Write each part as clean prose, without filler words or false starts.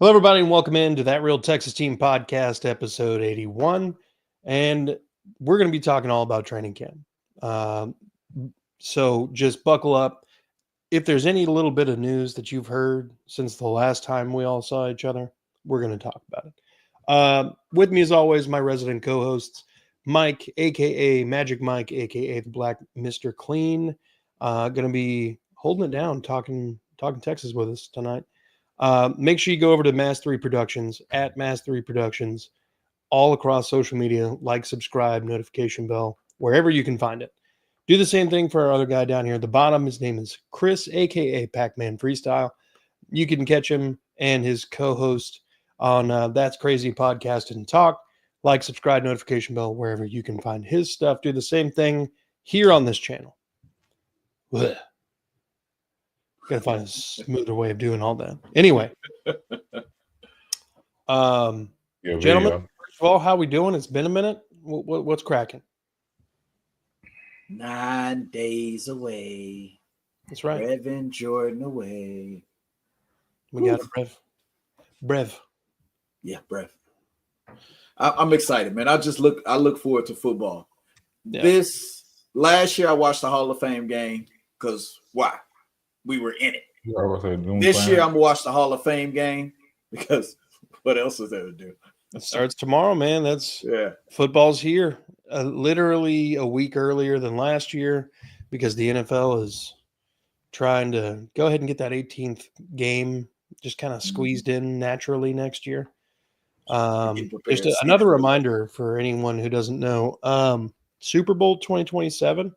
Hello, everybody, and welcome into That Real Texas Team Podcast, episode 81. And we're going to be talking all about training camp. So just buckle up. If there's any little bit of news that you've heard since the last time we all saw each other, we're going to talk about it. With me, as always, my resident co-hosts, Mike, a.k.a. Magic Mike, a.k.a. the Black Mr. Clean. Going to be holding it down, talking Texas with us tonight. Make sure you go over to Mass 3 Productions, at Mass 3 Productions, all across social media. Like, subscribe, notification bell, wherever you can find it. Do the same thing for our other guy down here at the bottom. His name is Chris, a.k.a. Pac-Man Freestyle. You can catch him and his co-host on That's Crazy Podcast and Talk. Like, subscribe, notification bell, wherever you can find his stuff. Do the same thing here on this channel. Blech. Got to find a smoother way of doing all that. Anyway, gentlemen, first of all, how we doing? It's been a minute. What's cracking? 9 days away. That's right. Reverend Jordan away. We got a brev. Yeah, brev. I'm excited, man. I look forward to football. Yeah. This last year I watched the Hall of Fame game because why? We were in it. This year I'm gonna watch the Hall of Fame game because what else is there to do? It starts tomorrow, man. Football's here. Literally a week earlier than last year because the NFL is trying to go ahead and get that 18th game just kind of squeezed in naturally next year. Just another reminder for anyone who doesn't know, Super Bowl 2027,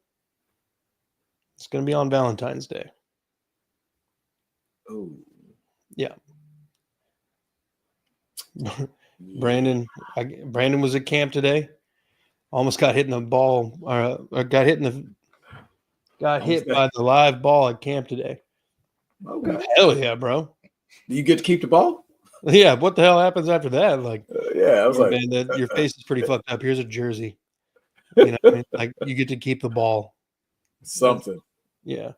it's going to be on Valentine's Day. Oh, yeah. Brandon was at camp today. Almost got hit in the ball, got hit by the live ball at camp today. Okay. Hell yeah, bro. Do you get to keep the ball? Yeah. What the hell happens after that? Like, I was man, your face is pretty fucked up. Here's a jersey. You know what I mean? Like, you get to keep the ball. Something. Yeah.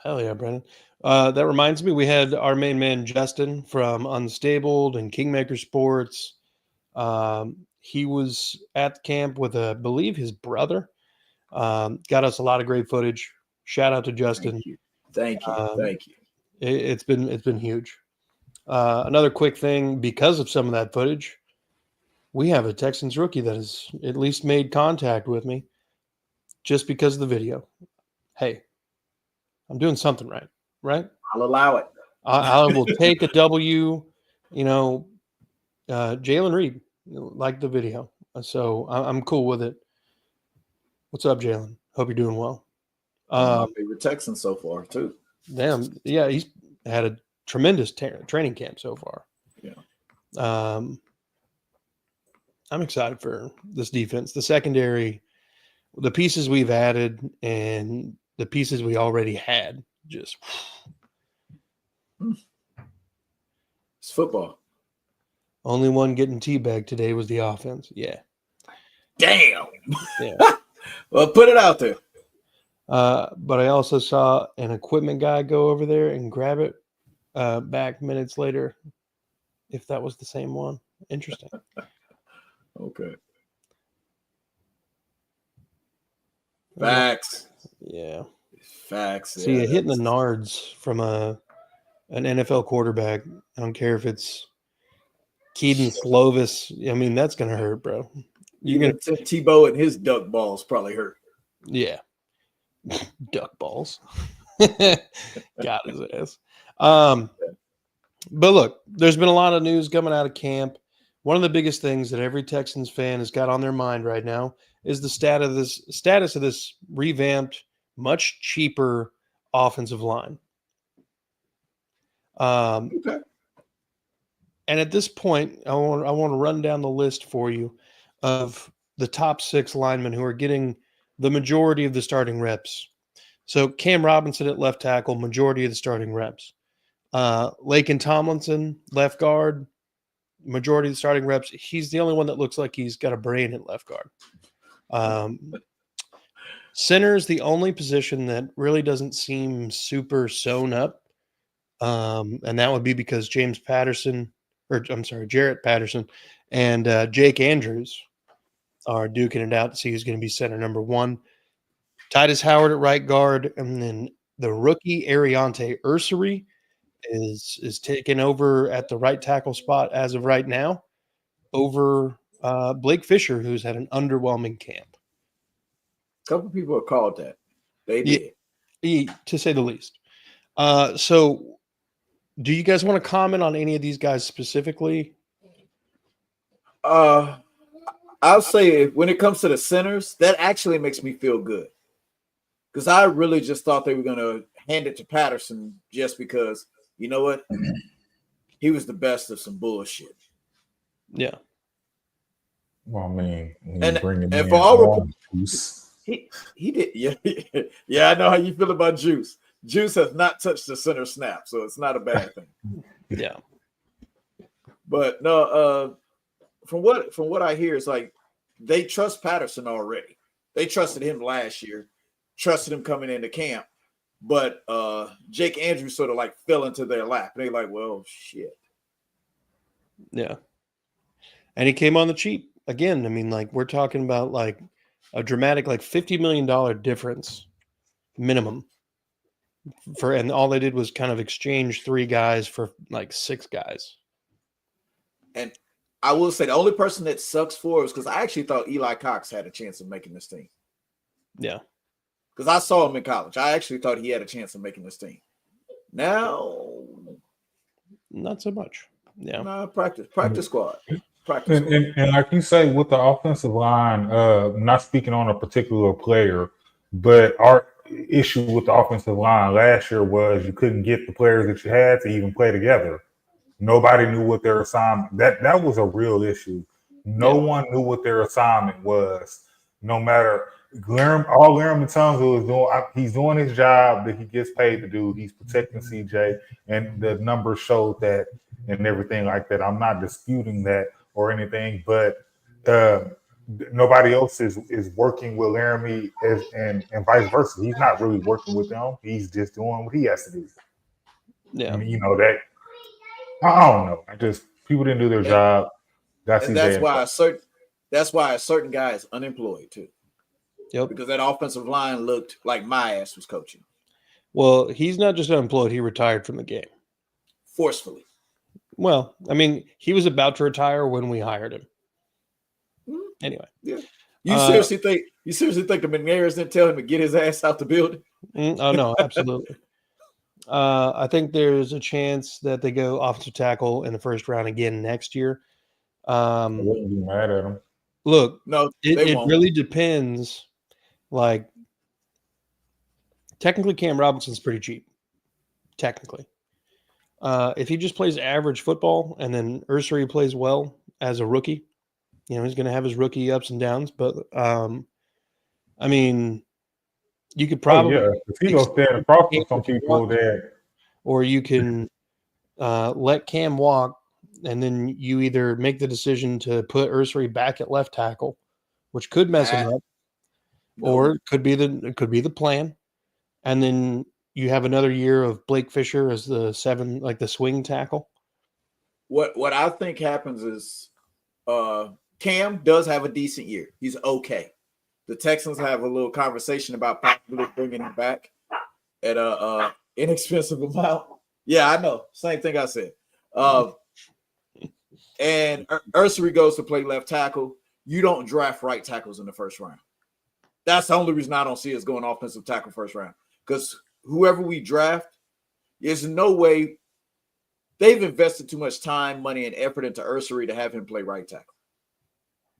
Hell yeah, Brandon. That reminds me, we had our main man, Justin, from Unstabled and Kingmaker Sports. He was at the camp with, I believe, his brother. Got us a lot of great footage. Shout out to Justin. Thank you. It's been huge. Another quick thing, because of some of that footage, we have a Texans rookie that has at least made contact with me just because of the video. Hey, I'm doing something right? I'll allow it. I will take a W. Jalen Reed liked the video, so I'm cool with it. What's up, Jalen? Hope you're doing well. My favorite Texan so far too. Damn, yeah, he's had a tremendous training camp so far. Yeah. I'm excited for this defense, the secondary, the pieces we've added, and the pieces we already had. Just it's football. Only one getting teabagged today was the offense. Yeah. Damn. Yeah. Well, put it out there. But I also saw an equipment guy go over there and grab it back minutes later. If that was the same one. Interesting. Okay. Facts. Yeah. Facts. See, hitting the nards from an NFL quarterback. I don't care if it's Keaton Slovis. I mean, that's gonna hurt, bro. You're gonna Tebow and his duck balls probably hurt. Yeah. Duck balls. Got his ass. But look, there's been a lot of news coming out of camp. One of the biggest things that every Texans fan has got on their mind right now is the status of this revamped, much cheaper offensive line. Okay. And at this point, I want to run down the list for you of the top 6 linemen who are getting the majority of the starting reps. So Cam Robinson at left tackle, majority of the starting reps. Laken Tomlinson, left guard, majority of the starting reps. He's the only one that looks like he's got a brain at left guard. Center is the only position that really doesn't seem super sewn up. And that would be because Jarrett Patterson and Jake Andrews are duking it out to see who's going to be center number one. Titus Howard at right guard, and then the rookie Ariante Ursery is taking over at the right tackle spot as of right now over Blake Fisher, who's had an underwhelming camp. A couple people have called that. They did. To say the least. So do you guys want to comment on any of these guys specifically? I'll say when it comes to the centers, that actually makes me feel good. Because I really just thought they were going to hand it to Patterson just because, you know what? He was the best of some bullshit. Yeah. Well, I mean, and for all he did. Yeah, yeah. I know how you feel about Juice. Juice has not touched the center snap, so it's not a bad thing. Yeah. But no, from what I hear, it's like they trust Patterson already. They trusted him last year, trusted him coming into camp, but Jake Andrews sort of like fell into their lap. They're like, well, shit. Yeah. And he came on the cheap again. I mean, like we're talking about like a dramatic like $50 million difference minimum and all they did was kind of exchange 3 guys for like 6 guys. And I will say the only person that sucks for is because I actually thought Eli Cox had a chance of making this team. Yeah. Because I saw him in college. I actually thought he had a chance of making this team. Now, not so much. Yeah. No, practice squad. And like you say, with the offensive line, not speaking on a particular player, but our issue with the offensive line last year was you couldn't get the players that you had to even play together. Nobody knew what their assignment. That was a real issue. No one knew what their assignment was. No matter all Laramie Tunsil is doing, he's doing his job that he gets paid to do. He's protecting CJ, and the numbers showed that and everything like that. I'm not disputing that or anything, but nobody else is working with Laramie and vice versa. He's not really working with them. He's just doing what he has to do. Yeah, and, you know that. I don't know. People didn't do their job. That's why a certain guy is unemployed too. Yep. Because that offensive line looked like my ass was coaching. Well, he's not just unemployed; he retired from the game forcefully. Well, I mean, he was about to retire when we hired him. Anyway, yeah. You seriously think the McNairs didn't tell him to get his ass out the building? Oh no, absolutely. I think there's a chance that they go offensive tackle in the first round again next year. I wouldn't be mad at him. Look, no, it really depends. Like, technically, Cam Robinson's pretty cheap. Technically, if he just plays average football and then Ursery plays well as a rookie, you know, he's going to have his rookie ups and downs. But I mean, you could probably if he goes stand across from some people there, or you can let Cam walk, and then you either make the decision to put Ursery back at left tackle, which could mess him up, or it could be the plan, and then you have another year of Blake Fisher as the 7, like the swing tackle. What I think happens is Cam does have a decent year. He's okay. The Texans have a little conversation about possibly bringing him back at a inexpensive amount. Yeah, I know. Same thing I said. And Ursery goes to play left tackle. You don't draft right tackles in the first round. That's the only reason I don't see us going offensive tackle first round. Because whoever we draft, there's no way they've invested too much time, money, and effort into Ursery to have him play right tackle.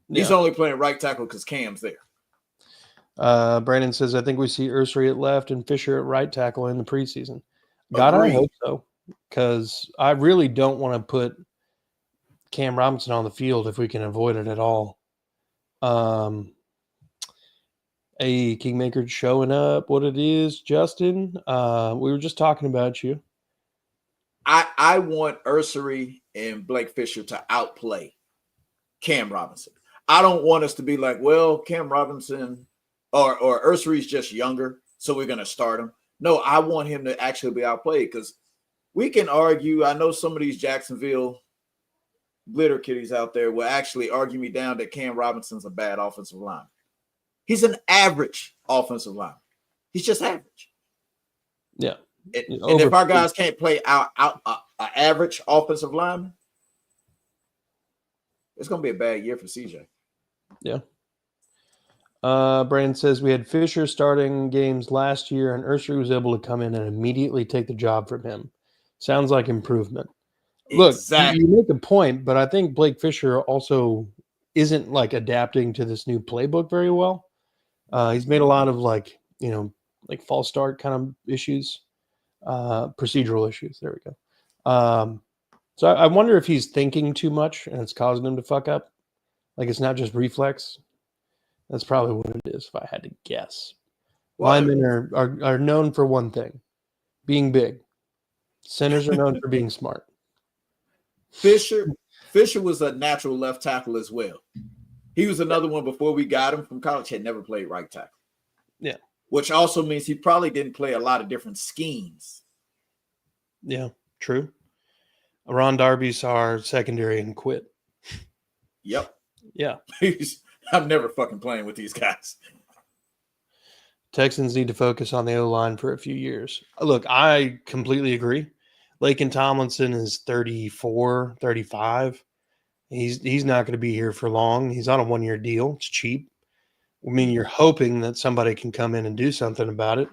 Yeah. He's only playing right tackle because Cam's there. Brandon says, I think we see Ursery at left and Fisher at right tackle in the preseason. God, I hope so, because I really don't want to put Cam Robinson on the field if we can avoid it at all. Kingmaker showing up. What it is, Justin? We were just talking about you. I want Ursery and Blake Fisher to outplay Cam Robinson. I don't want us to be like, well, Cam Robinson or Ursery's just younger, so we're going to start him. No, I want him to actually be outplayed because we can argue. I know some of these Jacksonville glitter kitties out there will actually argue me down that Cam Robinson's a bad offensive line. He's an average offensive line. He's just average. Yeah. And if our guys can't play out average offensive lineman, it's going to be a bad year for CJ. Yeah. Brandon says we had Fisher starting games last year, and Ursery was able to come in and immediately take the job from him. Sounds like improvement. Look, Exactly. you make a point, but I think Blake Fisher also isn't like adapting to this new playbook very well. He's made a lot of like false start kind of issues, procedural issues. There we go. So I wonder if he's thinking too much and it's causing him to fuck up. Like it's not just reflex. That's probably what it is, if I had to guess. Well, linemen are known for one thing, being big. Centers are known for being smart. Fisher was a natural left tackle as well. He was another one before we got him from college, had never played right tackle. Yeah. Which also means he probably didn't play a lot of different schemes. Yeah, true. Ron Darby saw our secondary and quit. Yep. Yeah. I'm never fucking playing with these guys. Texans need to focus on the O-line for a few years. Look, I completely agree. Laken Tomlinson is 34, 35. He's not going to be here for long. He's on a one-year deal. It's cheap. I mean, you're hoping that somebody can come in and do something about it,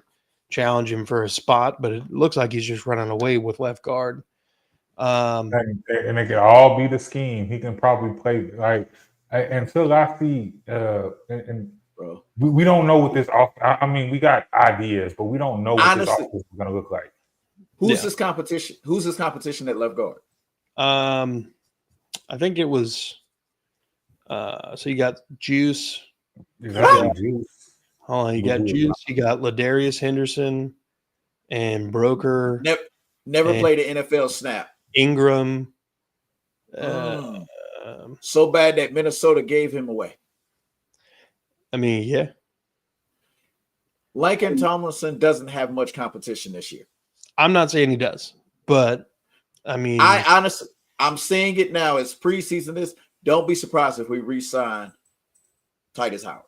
challenge him for a spot, but it looks like he's just running away with left guard. And it can all be the scheme. He can probably play like until I see Bro. We don't know what this off. I mean, we got ideas, but we don't know what this offense is going to look like. Who's his competition? Who's his competition at left guard? I think it was. So you got Juice. Exactly, Juice. Hold on, you got Juice. You got Ladarius Henderson and Broker. Never played an NFL snap. Ingram. So bad that Minnesota gave him away. I mean, yeah. Laken Tomlinson doesn't have much competition this year. I'm not saying he does, but I mean, I'm saying it now. It's preseason. Don't be surprised if we re-sign Titus Howard.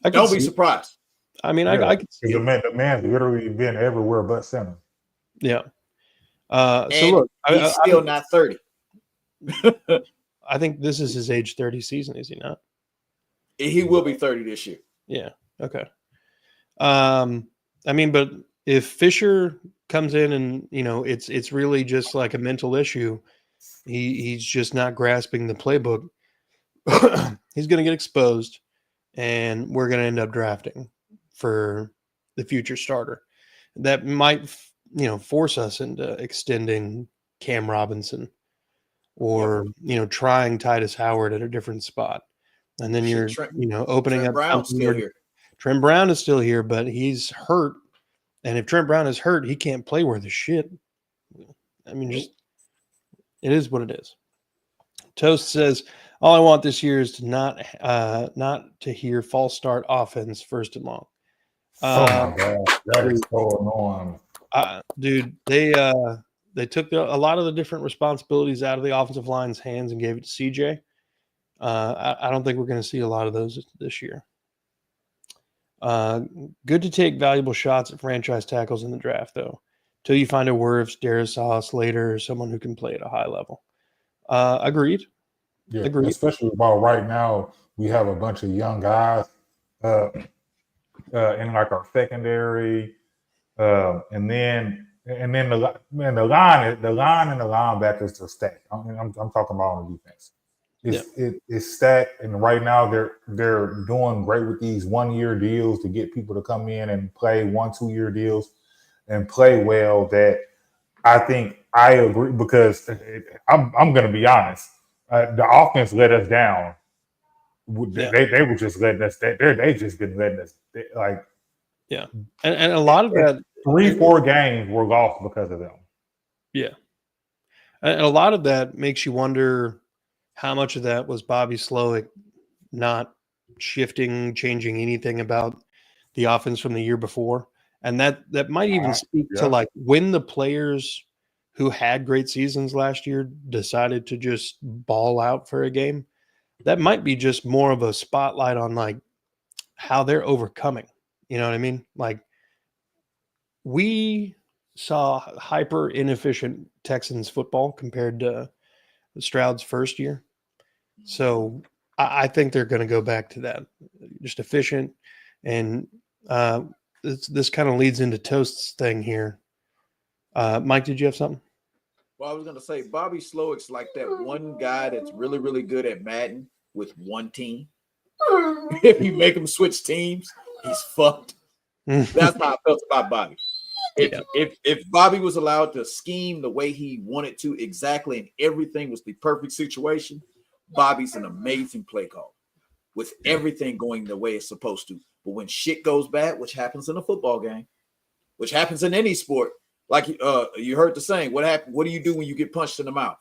Don't be surprised. I mean, I can see the man's literally been everywhere but center. Yeah. So look, he's still not 30. I think this is his age 30 season, is he not? He will be 30 this year. Yeah. Okay. I mean, but if Fisher comes in and it's really just like a mental issue, he's just not grasping the playbook. He's going to get exposed, and we're going to end up drafting for the future starter. That might, force us into extending Cam Robinson or trying Titus Howard at a different spot. And then you're, opening Trent up. Brown's still here. Trent Brown is still here, but he's hurt. And if Trent Brown is hurt, he can't play worth a shit. I mean, it is what it is. Toast says, all I want this year is to not to hear false start offense first and long. Oh my God, that is so annoying. Dude, they took a lot of the different responsibilities out of the offensive line's hands and gave it to CJ. I don't think we're going to see a lot of those this year. Good to take valuable shots at franchise tackles in the draft, though, till you find a Wirfs, Darisaw, Slater, or someone who can play at a high level. Agreed. Yeah, agreed. Especially about right now, we have a bunch of young guys in like our secondary, and then the line and the linebackers are stacked. I'm talking about on the defense. It's stacked, and right now they're doing great with these 1-year deals to get people to come in and play 1-2 year deals and play well. That I think I agree, because I'm going to be honest. The offense let us down. They were just letting us. They just been letting us and a lot of that 3-4 games were lost because of them. Yeah, and a lot of that makes you wonder how much of that was Bobby Slowick not changing anything about the offense from the year before, And that might even speak to Yeah. like when the players who had great seasons last year decided to just ball out for a game. That might be just more of a spotlight on like how they're overcoming. You know what I mean? Like we saw hyper inefficient Texans football compared to Stroud's first year. So I think they're going to go back to that, just efficient. And this kind of leads into Toast's thing here. Mike, did you have something? Well, I was going to say Bobby Slowick's like that one guy that's really, really good at Madden with one team. If you make him switch teams, he's fucked. That's how I felt about Bobby. If Bobby was allowed to scheme the way he wanted to exactly and everything was the perfect situation, Bobby's an amazing play call with everything going the way it's supposed to. But when shit goes bad, which happens in a football game, which happens in any sport, like you heard the saying, what happened? What do you do when you get punched in the mouth?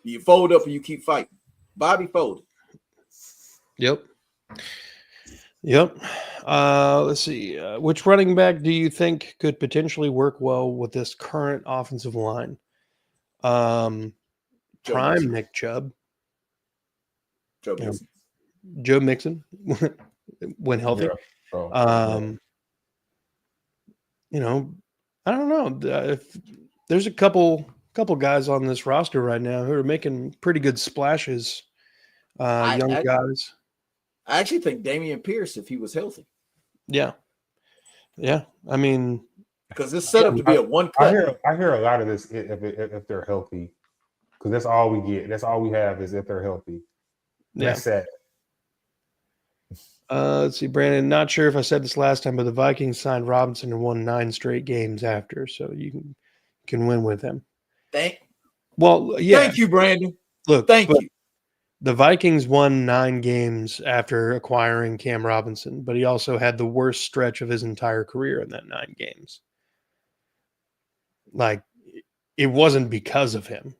You fold up and you keep fighting. Bobby folded. Yep. Let's see. Which running back do you think could potentially work well with this current offensive line? Prime Mixon. Nick Chubb. Joe Mixon. Joe Mixon when healthy. Yeah. You know, I don't know if there's a couple guys on this roster right now who are making pretty good splashes. Young guys. I actually think Damian Pierce, if he was healthy. Yeah. I mean, because it's set up to be a one cut. I hear a lot of this if they're healthy, because that's all we get. That's all we have is if they're healthy. That's sad. Let's see, Brandon. Not sure if I said this last time, but the Vikings signed Robinson and won 9 straight games after, so you can win with him. Thank you, Brandon. Look, thank you. The Vikings won 9 games after acquiring Cam Robinson, but he also had the worst stretch of his entire career in that 9 games. Like, it wasn't because of him.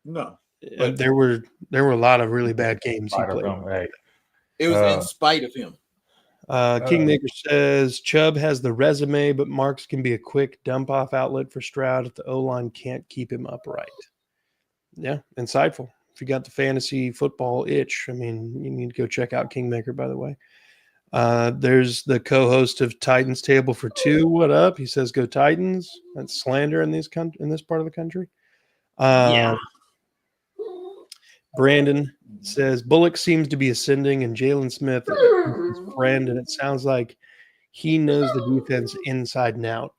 No, but there were a lot of really bad games he played. It was in spite of him. Kingmaker says Chubb has the resume, but Marks can be a quick dump off outlet for Stroud if the O-line can't keep him upright. Yeah, insightful. If you got the fantasy football itch, I mean, you need to go check out Kingmaker, by the way. There's the co-host of Titans Table for Two. What up? He says, "Go Titans." That's slander in this part of the country. Brandon says Bullock seems to be ascending, and Jalen Smith is his friend, and it sounds like he knows the defense inside and out.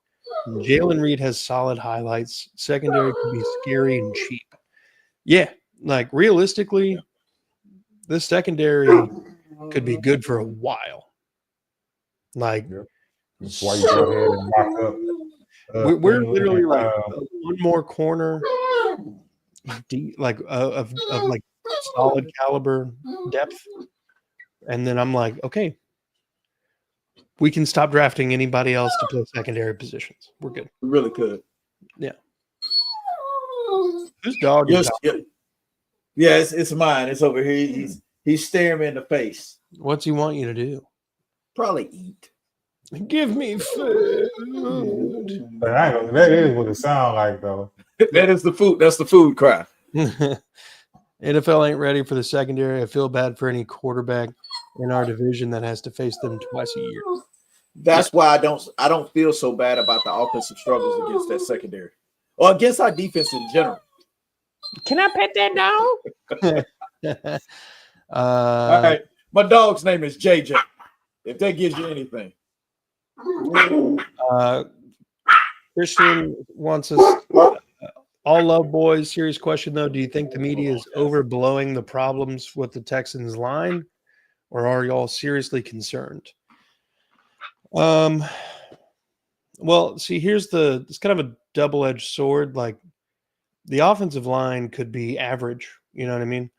Jalen Reed has solid highlights. Secondary could be scary and cheap. Yeah, like realistically, this secondary could be good for a while. Like, that's why you go ahead and lock up. We're literally like one more corner, like of like solid caliber depth, and then I'm like, okay, we can stop drafting anybody else to play secondary positions. We're good. We really could. Yeah. Whose dog? Yeah, it's mine. It's over here. He's staring me in the face. What's he want you to do? Probably eat. Give me food. That is what it sounds like, though. That is the food. That's the food cry. NFL ain't ready for the secondary. I feel bad for any quarterback in our division that has to face them twice a year. That's why I don't feel so bad about the offensive struggles against that secondary or against our defense in general. Can I pet that dog? All right. My dog's name is JJ. If that gives you anything. Christian wants us all love boys. Serious question though. Do you think the media is overblowing the problems with the Texans line, or are y'all seriously concerned? Well, see, it's kind of a double-edged sword. Like, the offensive line could be average, you know what I mean?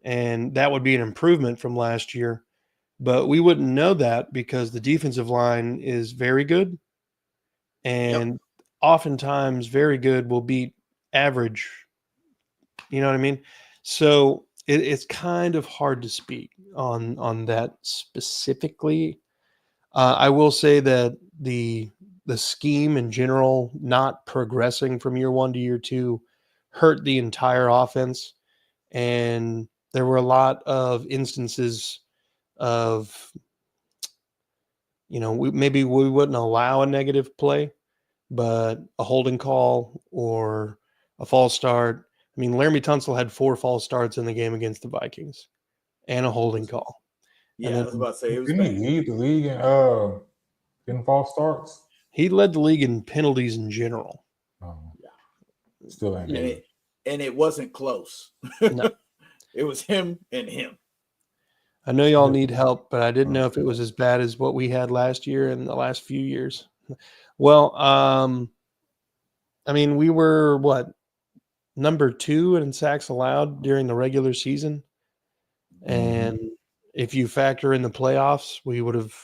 And that would be an improvement from last year. But we wouldn't know that because the defensive line is very good. And oftentimes very good will beat average. You know what I mean? So it's kind of hard to speak on that specifically. I will say that the scheme in general, not progressing from year 1 to year 2, hurt the entire offense, and there were a lot of instances of, maybe we wouldn't allow a negative play, but a holding call or a false start. I mean, Laramie Tunsil had 4 false starts in the game against the Vikings and a holding call. Yeah, And I was about to say it was Didn't bad. he lead the league in false starts? he led the league in penalties in general. Still ain't good. And it wasn't close. No. It was him and him. I know y'all need help, but I didn't know if it was as bad as what we had last year and the last few years. Well, I mean, we were number 2 in sacks allowed during the regular season. And if you factor in the playoffs, we would have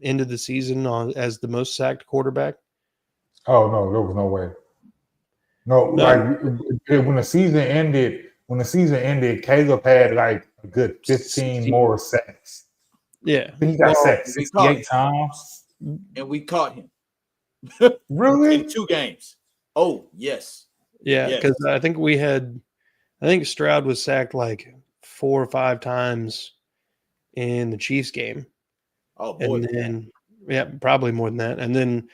ended the season as the most sacked quarterback. Oh no, there was no way. No, like when the season ended, Caleb had like a good 15 more sacks. Yeah. I think he got sacked 68 times. And we caught him. Really? In 2 games. Oh, yes. Yeah, because I think Stroud was sacked like 4 or 5 times in the Chiefs game. Oh, boy. And then, probably more than that. And then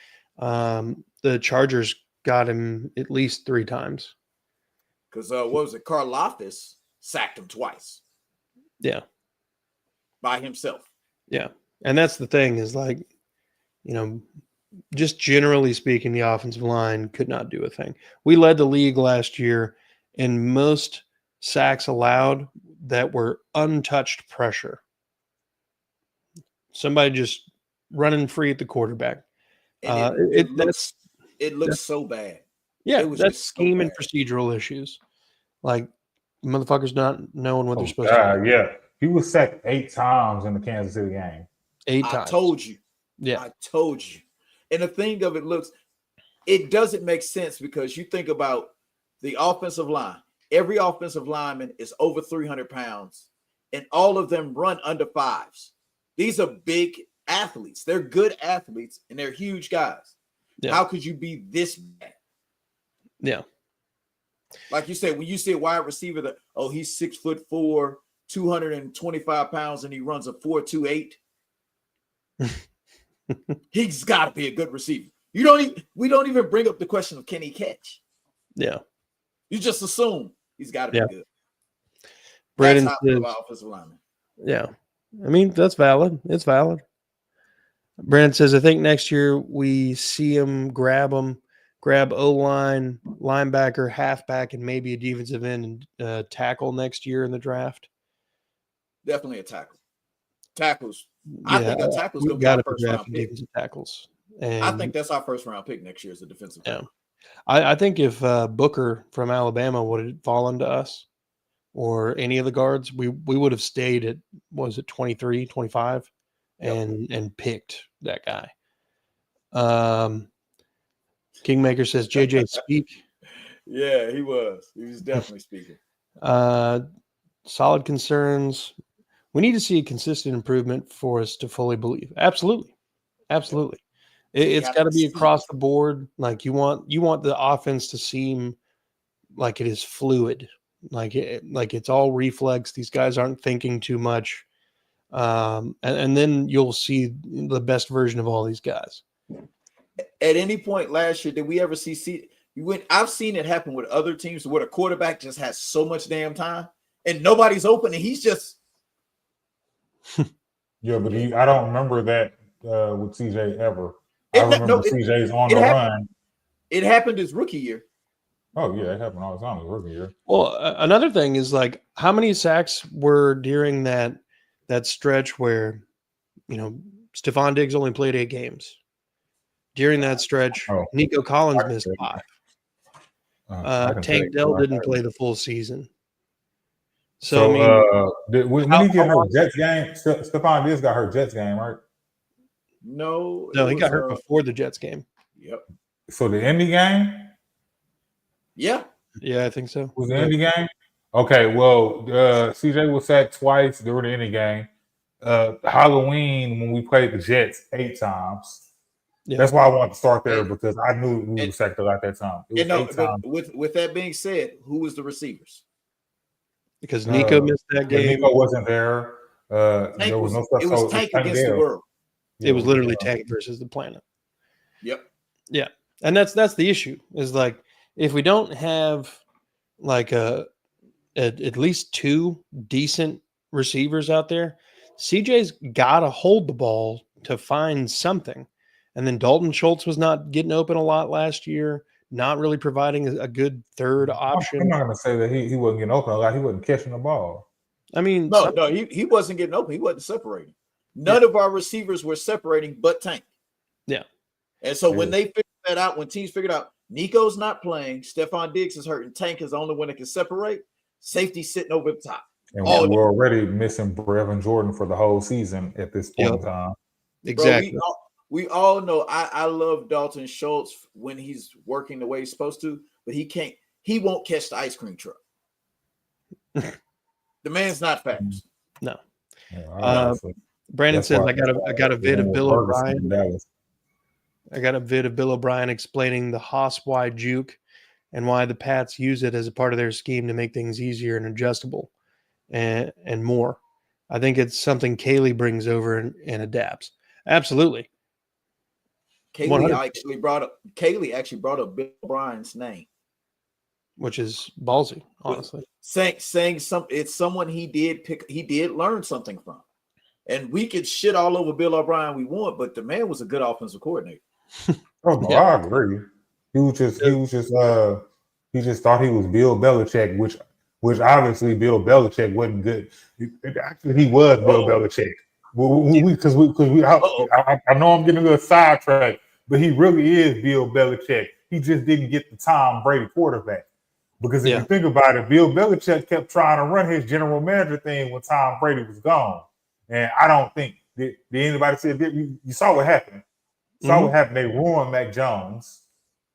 the Chargers got him at least 3 times. Because what was it? Karlaftis sacked him twice. Yeah. By himself. Yeah. And that's the thing is just generally speaking, the offensive line could not do a thing. We led the league last year in most sacks allowed that were untouched pressure. Somebody just running free at the quarterback. It looks so bad. Yeah, it was that's just scheme so and bad. procedural issues. Like motherfuckers not knowing what they're supposed to do. Yeah. He was sacked 8 times in the Kansas City game. 8 times. I told you. Yeah. I told you. And the thing of it doesn't make sense because you think about the offensive line. Every offensive lineman is over 300 pounds, and all of them run under 5s. These are big athletes. They're good athletes, and they're huge guys. Yeah. How could you be this bad? Yeah. Like you said, when you see a wide receiver he's 6'4", 225 pounds, and he runs a 4.28. He's got to be a good receiver. We don't even bring up the question of can he catch? Yeah. You just assume he's got to be good. Brandon That's says, how offensive lineman. Yeah. I mean, that's valid. It's valid. Brandon says, I think next year we see him grab O-line, linebacker, halfback, and maybe a defensive end and tackle next year in the draft. Definitely a tackle. Tackles. I think a tackle's going to be our first round pick. Tackles. And I think that's our first round pick next year as a defensive tackle. I think if Booker from Alabama would have fallen to us or any of the guards, we would have stayed at, 23, 25 and picked that guy. Kingmaker says, JJ, speak. Yeah, he was. He was definitely speaking. Solid concerns. We need to see a consistent improvement for us to fully believe. Absolutely. Absolutely. It's got to be across the board. Like you want the offense to seem like it is fluid, like it's all reflex. These guys aren't thinking too much. And then you'll see the best version of all these guys. At any point last year, did we ever see I've seen it happen with other teams where the quarterback just has so much damn time and nobody's open and he's just Yeah, but I don't remember that with CJ ever. I remember CJ's on the run. It happened his rookie year. Oh, yeah, it happened all the time his rookie year. Well, another thing is like how many sacks were during that stretch where, Stephon Diggs only played 8 games. During that stretch, Nico Collins missed 5. Tank Dell didn't play the full season. So when he get hurt Jets game, Stephon Diggs got hurt Jets game, right? No, he got hurt before the Jets game. Yep. So the Indy game? Yeah, I think so. Was the Indy game? Okay, well, CJ was sacked twice during the Indy game. Halloween when we played the Jets 8 times. Yeah. That's why I wanted to start there because I knew we were sacked a lot that time. It was no, 8 times. but with that being said, who was the receivers? Because Nico missed that game. Nico wasn't there. There was no stuff. It was Tank against the world. It was literally Tank versus the planet. Yep. Yeah. And that's the issue is like if we don't have like at least 2 decent receivers out there, CJ's got to hold the ball to find something. And then Dalton Schultz was not getting open a lot last year, not really providing a good third option. I'm not going to say that he wasn't getting open a lot. He wasn't catching the ball. I mean, no, he wasn't getting open. He wasn't separating. None of our receivers were separating but Tank. Yeah. And so when they figured that out, when teams figured out Nico's not playing, Stephon Diggs is hurt, and Tank is the only one that can separate, safety sitting over the top. And we're already missing Brevin Jordan for the whole season at this point in time. Exactly. Bro, we all know I love Dalton Schultz when he's working the way he's supposed to, but he won't catch the ice cream truck. The man's not fast. No. Yeah, Brandon says I got a vid of Bill O'Brien. I got a vid of Bill O'Brien explaining the Haas wide juke and why the Pats use it as a part of their scheme to make things easier and adjustable and more. I think it's something Kaylee brings over and adapts. Absolutely. Kaylee actually brought up Bill O'Brien's name, which is ballsy, honestly. Saying it's someone he did learn something from. And we could shit all over Bill O'Brien we want, but the man was a good offensive coordinator. Oh no, I agree. He just thought he was Bill Belichick, which obviously Bill Belichick wasn't good. Actually, he was Bill Belichick. I know I'm getting a little sidetracked, but he really is Bill Belichick. He just didn't get the Tom Brady quarterback. Because if you think about it, Bill Belichick kept trying to run his general manager thing when Tom Brady was gone. And I don't think did anybody say you saw what happened. What happened. They ruined Mac Jones.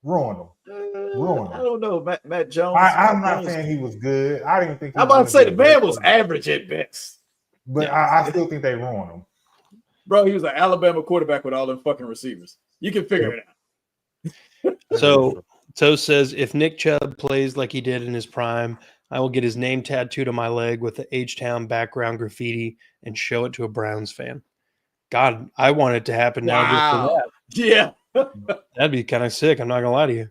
Ruined him. I don't know. Matt Jones. I'm not saying he was good. I didn't think I'm about to say the man was average at best. But I still think they ruined him. Bro, he was an Alabama quarterback with all them fucking receivers. You can figure it out. So Toe says, if Nick Chubb plays like he did in his prime, I will get his name tattooed on my leg with the H-Town background graffiti and show it to a Browns fan. God, I want it to happen now. Wow. Just for that. Yeah. That'd be kind of sick. I'm not going to lie to you.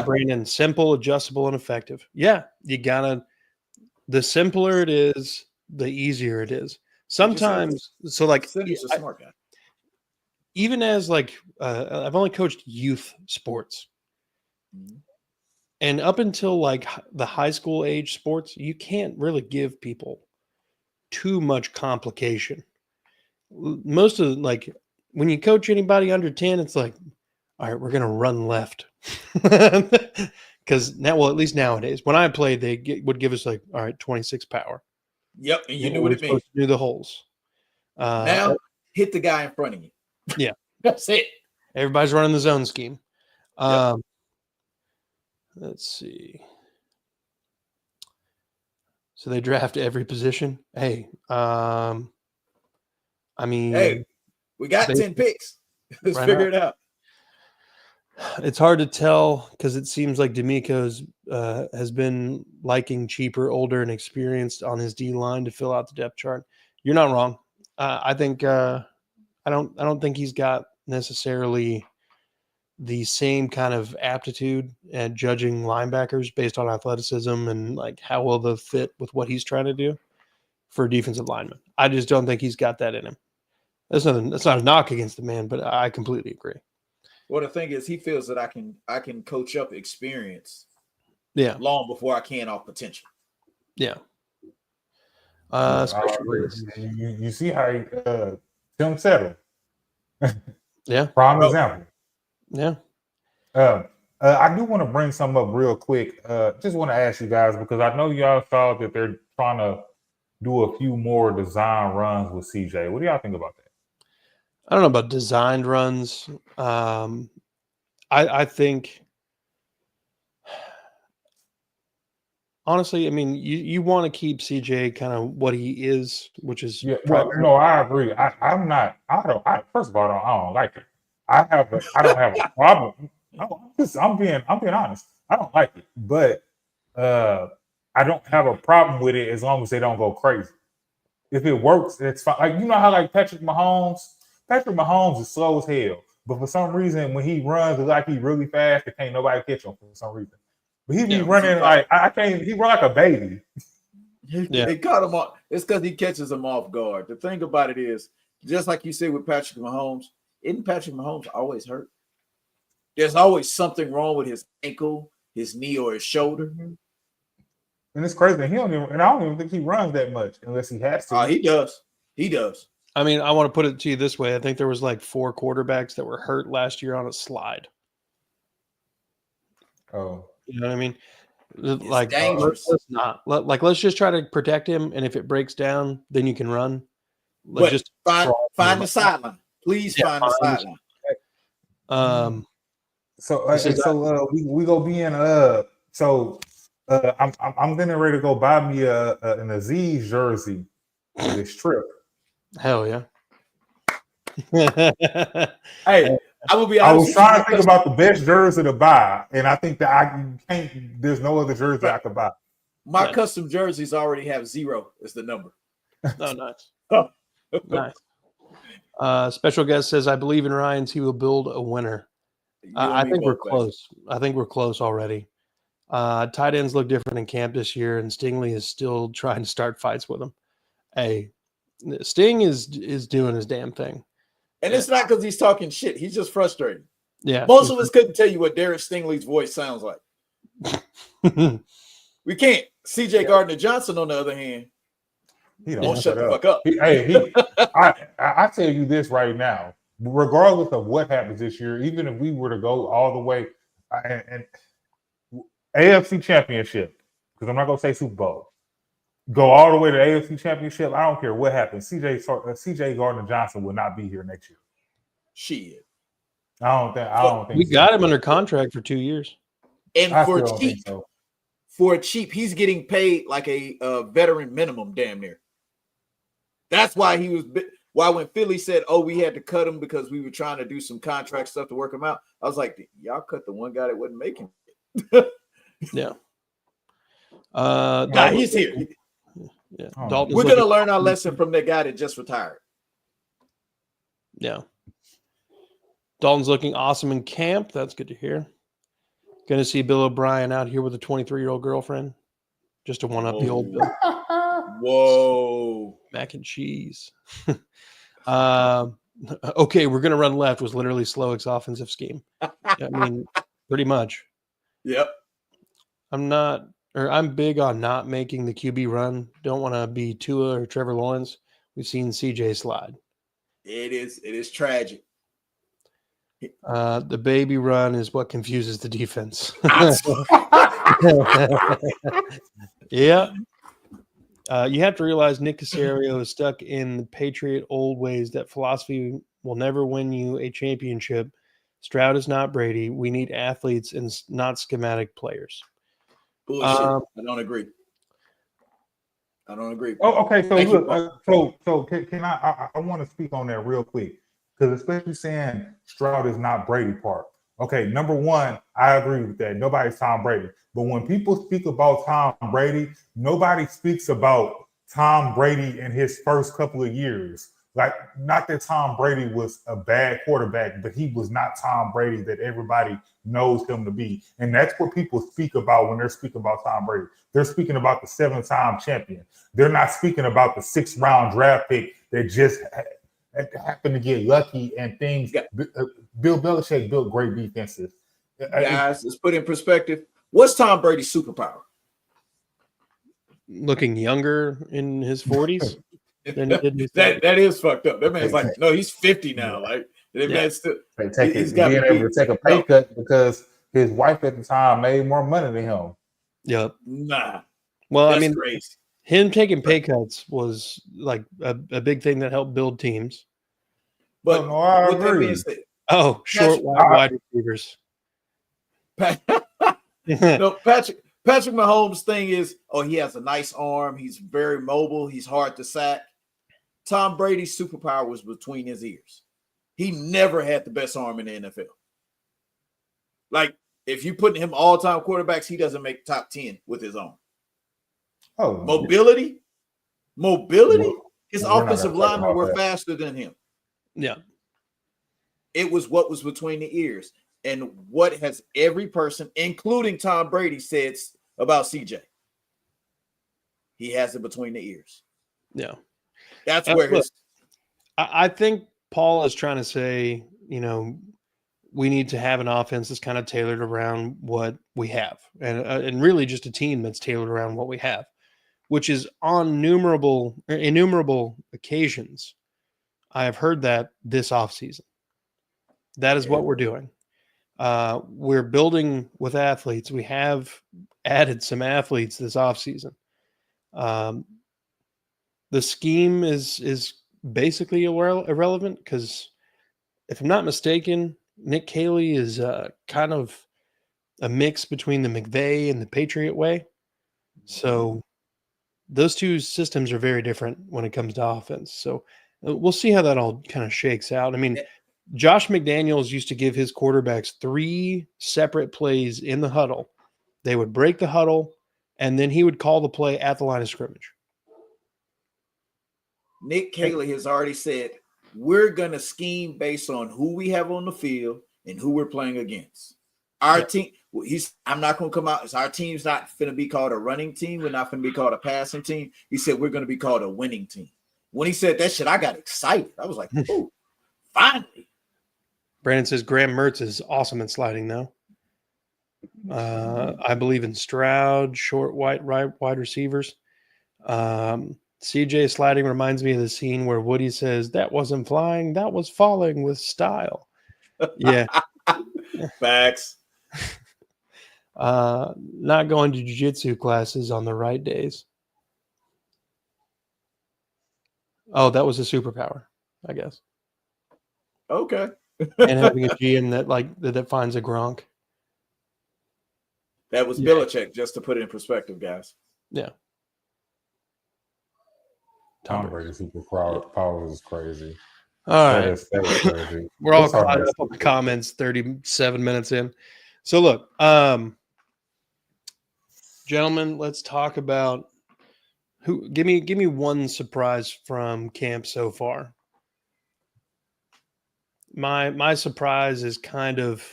Brandon, simple, adjustable, and effective. Yeah, you got to – the simpler it is, the easier it is. Sometimes – so like – a smart guy. Even as like I've only coached youth sports. And up until like the high school age sports, you can't really give people too much complication. Most of like when you coach anybody under 10, it's like, all right, we're going to run left. Because now, well, at least nowadays, when I played, they would give us like, all right, 26 power. Yep. And you knew what it means. Do the holes. Now hit the guy in front of you. Yeah. That's it. Everybody's running the zone scheme. Let's see. So they draft every position. Hey, I mean, hey, we got 10 picks. Let's figure it out. It's hard to tell because it seems like D'Amico's has been liking cheaper, older, and experienced on his D line to fill out the depth chart. You're not wrong. I think I don't think he's got necessarily the same kind of aptitude at judging linebackers based on athleticism and like how well they'll fit with what he's trying to do for defensive linemen. I just don't think he's got that in him. That's not a knock against the man, but I completely agree. Well, the thing is, he feels that I can coach up experience, long before I can off potential. Yeah. You see how he Tim settled. Yeah. Prime example. Yeah. I do want to bring something up real quick. Just want to ask you guys because I know y'all saw that they're trying to do a few more design runs with CJ. What do y'all think about that? I don't know about designed runs. I think honestly, I mean, you want to keep CJ kind of what he is, which is Well, no, I agree. I'm not. First of all, I don't like it. I don't have a problem. I'm being honest. I don't like it, but I don't have a problem with it as long as they don't go crazy. If it works, it's fine. Like you know how like Patrick Mahomes is slow as hell, but for some reason when he runs, it's like he's really fast. Can't nobody catch him for some reason. But he be running like I can't. He run like a baby. They caught him off. It's because he catches them off guard. The thing about it is, just like you said with Patrick Mahomes, isn't Patrick Mahomes always hurt? There's always something wrong with his ankle, his knee, or his shoulder. And it's crazy. I don't even think he runs that much unless he has to. He does. He does. I mean, I want to put it to you this way. I think there was like 4 quarterbacks that were hurt last year on a slide. Oh. You know what I mean? It's like dangerous. Let's just try to protect him, and if it breaks down, then you can run. Let's just find the sideline. Please find the sideline. We go be in I'm getting ready to go buy me an Aziz jersey for this trip. Hell yeah. Hey, I will be honest. I was trying to think about the best jersey to buy, and I think that there's no other jersey I could buy. My custom jerseys already have 0 as the number. Oh, nice. Nice. Special guest says, I believe in Ryan's. He will build a winner. I think we're close. I think we're close already. Tight ends look different in camp this year, and Stingley is still trying to start fights with him. Hey, Sting is doing his damn thing. And it's not because he's talking shit. He's just frustrated. Yeah. Most of us couldn't tell you what Derek Stingley's voice sounds like. We can't. CJ Gardner-Johnson, on the other hand, he don't shut the fuck up. I tell you this right now. Regardless of what happens this year, even if we were to go all the way and AFC Championship, because I'm not going to say Super Bowl, go all the way to AFC Championship, I don't care what happens. CJ Gardner-Johnson will not be here next year. Shit. I don't think we got him under contract for 2 years. And for cheap, he's getting paid like a veteran minimum, damn near. That's why when Philly said, "Oh, we had to cut him because we were trying to do some contract stuff to work him out," I was like, "Y'all cut the one guy that wasn't making it." Yeah. He's here. Yeah. We're gonna learn our lesson from that guy that just retired. Yeah. Dalton's looking awesome in camp. That's good to hear. Going to see Bill O'Brien out here with a 23-year-old girlfriend, just to one up the old Bill. Whoa. Mac and cheese. Okay, we're going to run left was literally Slowick's offensive scheme. I mean, pretty much. Yep. I'm big on not making the QB run. Don't want to be Tua or Trevor Lawrence. We've seen CJ slide. It is tragic. The baby run is what confuses the defense. Yeah. You have to realize Nick Caserio is stuck in the Patriot old ways. That philosophy will never win you a championship. Stroud is not Brady. We need athletes and not schematic players. Bullshit. I don't agree. Oh, okay. So can I want to speak on that real quick, because especially saying Stroud is not Brady part. Okay, number one, I agree with that. Nobody's Tom Brady. But when people speak about Tom Brady, nobody speaks about Tom Brady in his first couple of years. Like, not that Tom Brady was a bad quarterback, but he was not Tom Brady that everybody knows him to be. And that's what people speak about when they're speaking about Tom Brady. They're speaking about the 7-time champion. They're not speaking about the 6th-round draft pick that just happened to get lucky and things. Bill Belichick built great defenses. Guys, let's put in perspective. What's Tom Brady's superpower? Looking younger in his 40s. That is fucked up. That man's like, no, he's 50 now. Like, that man's still he's being able to take a pay cut because his wife at the time made more money than him. Yep. Nah. Well, that's I mean, crazy. Him taking pay cuts was like a big thing that helped build teams. But with that being said, short wide receivers. No, Patrick Patrick Mahomes' thing is, he has a nice arm. He's very mobile. He's hard to sack. Tom Brady's superpower was between his ears. He never had the best arm in the NFL. Like, if you put him all-time quarterbacks, he doesn't make top 10 with his arm. Oh, mobility. His we're not offensive gonna talk linemen about were that. faster than him. Yeah. It was what was between the ears. And what has every person, including Tom Brady, said about CJ? He has it between the ears. Yeah. That's where his. I think Paul is trying to say, we need to have an offense that's kind of tailored around what we have, and really just a team that's tailored around what we have, which is on innumerable occasions. I have heard that this offseason. That is what we're doing. We're building with athletes. We have added some athletes this offseason. The scheme is basically irrelevant because, if I'm not mistaken, Nick Caley is kind of a mix between the McVay and the Patriot way. So those two systems are very different when it comes to offense. So we'll see how that all kind of shakes out. I mean, Josh McDaniels used to give his quarterbacks 3 separate plays in the huddle. They would break the huddle, and then he would call the play at the line of scrimmage. Nick Caley has already said, we're going to scheme based on who we have on the field and who we're playing against. Our team, I'm not going to come out. Our team's not going to be called a running team. We're not going to be called a passing team. He said, we're going to be called a winning team. When he said that shit, I got excited. I was like, oh, finally. Brandon says Graham Mertz is awesome at sliding, though. I believe in Stroud, short wide receivers. CJ sliding reminds me of the scene where Woody says, that wasn't flying, that was falling with style. Yeah. Facts. Not going to jiu-jitsu classes on the right days. Oh, that was a superpower, I guess. Okay. And having a GM that finds a Gronk. That was Belichick, just to put it in perspective, guys. Yeah. Tom Brady's superpower is crazy. All right. That is crazy. We're all caught up on the comments 37 minutes in. So look, gentlemen, let's talk about give me one surprise from camp so far. My surprise is kind of,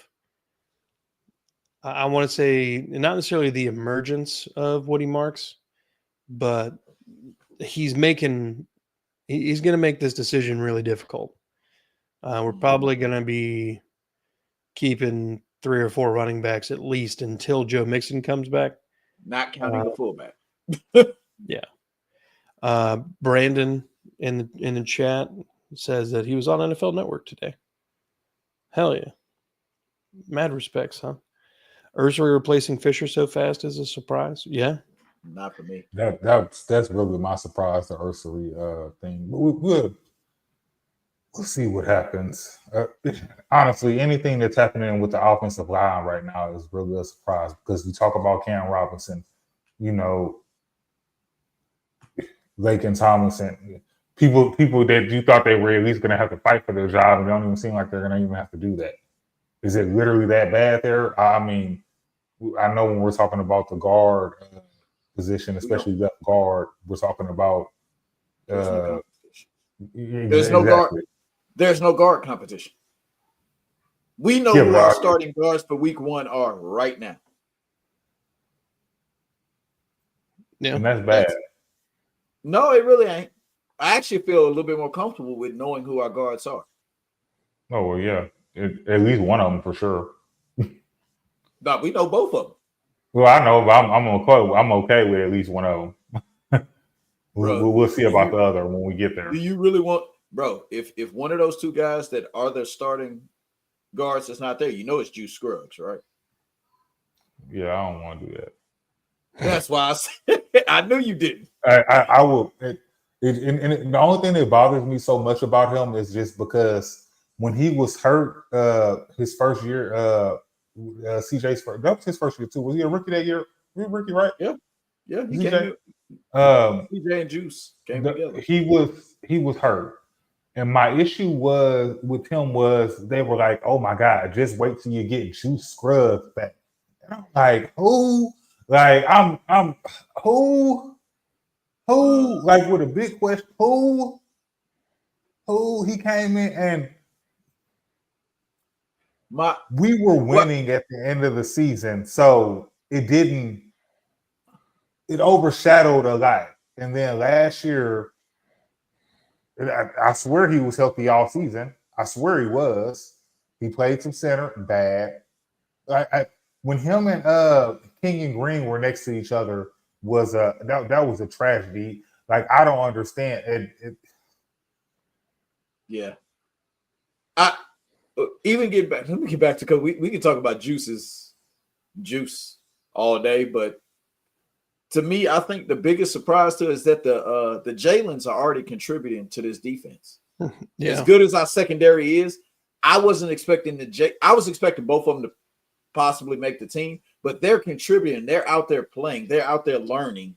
I want to say, not necessarily the emergence of Woody Marks, but he's going to make this decision really difficult. We're probably going to be keeping 3 or 4 running backs at least until Joe Mixon comes back. Not counting the fullback. Yeah. Brandon in the chat says that he was on NFL Network today. Hell yeah. Mad respects, huh? Ursary replacing Fisher so fast is a surprise. Yeah. Not for me. That's really my surprise, the Ursary thing. But we'll see what happens. Honestly, anything that's happening with the offensive line right now is really a surprise because we talk about Cam Robinson, Laken Tomlinson, people that you thought they were at least going to have to fight for their job, and they don't even seem like they're going to even have to do that. Is it literally that bad there? I mean, I know when we're talking about the guard position, especially left guard, we're talking about there's no guard. There's no guard competition. We know who our starting guards for week 1 are right now. Yeah, and that's bad. No, it really ain't. I actually feel a little bit more comfortable with knowing who our guards are. Oh, well, yeah. At least one of them for sure. No, we know both of them. Well, I know, but I'm okay with at least one of them. We'll see about the other when we get there. Do you really want, bro? If one of those 2 guys that are the starting guards is not there, it's Juice Scruggs, right? Yeah, I don't want to do that. That's why I said I knew you didn't. I will. And the only thing that bothers me so much about him is just because when he was hurt, his first year, CJ's first, that was his first year too. Was he a rookie that year? Ricky, right? Yeah. Yeah, he CJ? came Um, in. CJ and Juice came together. he was hurt. And my issue was with him was they were like, "Oh my God, just wait till you get Juice Scruggs back." And I'm like, "Who?" Like I'm who like with a big question, who he came in and we were winning at the end of the season, so it overshadowed a lot. And then last year, I swear he was healthy all season. I swear he was. He played some center, bad. When him and King and Green were next to each other was that was a tragedy. Like I don't understand. Yeah. I even get back. Let me get back to because we can talk about Juice all day, but to me, I think the biggest surprise to is that the Jalen's are already contributing to this defense. Yeah. As good as our secondary is, I wasn't expecting I was expecting both of them to possibly make the team, but they're contributing. They're out there playing. They're out there learning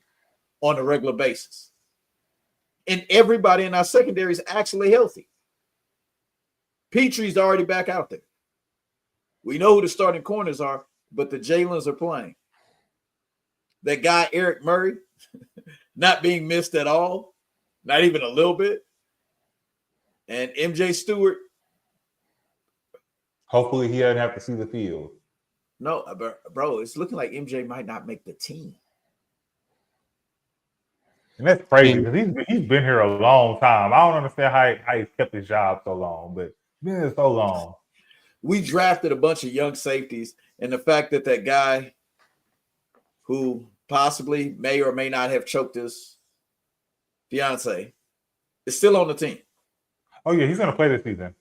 on a regular basis. And everybody in our secondary is actually healthy. Petrie's already back out there. We know who the starting corners are, but the Jalen's are playing. That guy, Eric Murray, not being missed at all, not even a little bit. And MJ Stewart. Hopefully he doesn't have to see the field. No, bro, it's looking like MJ might not make the team. And that's crazy because he's been here a long time. I don't understand how he's kept his job so long, but he's been here so long. We drafted a bunch of young safeties, and the fact that guy who possibly may or may not have choked his fiance is still on the team. Oh yeah, he's gonna play this season.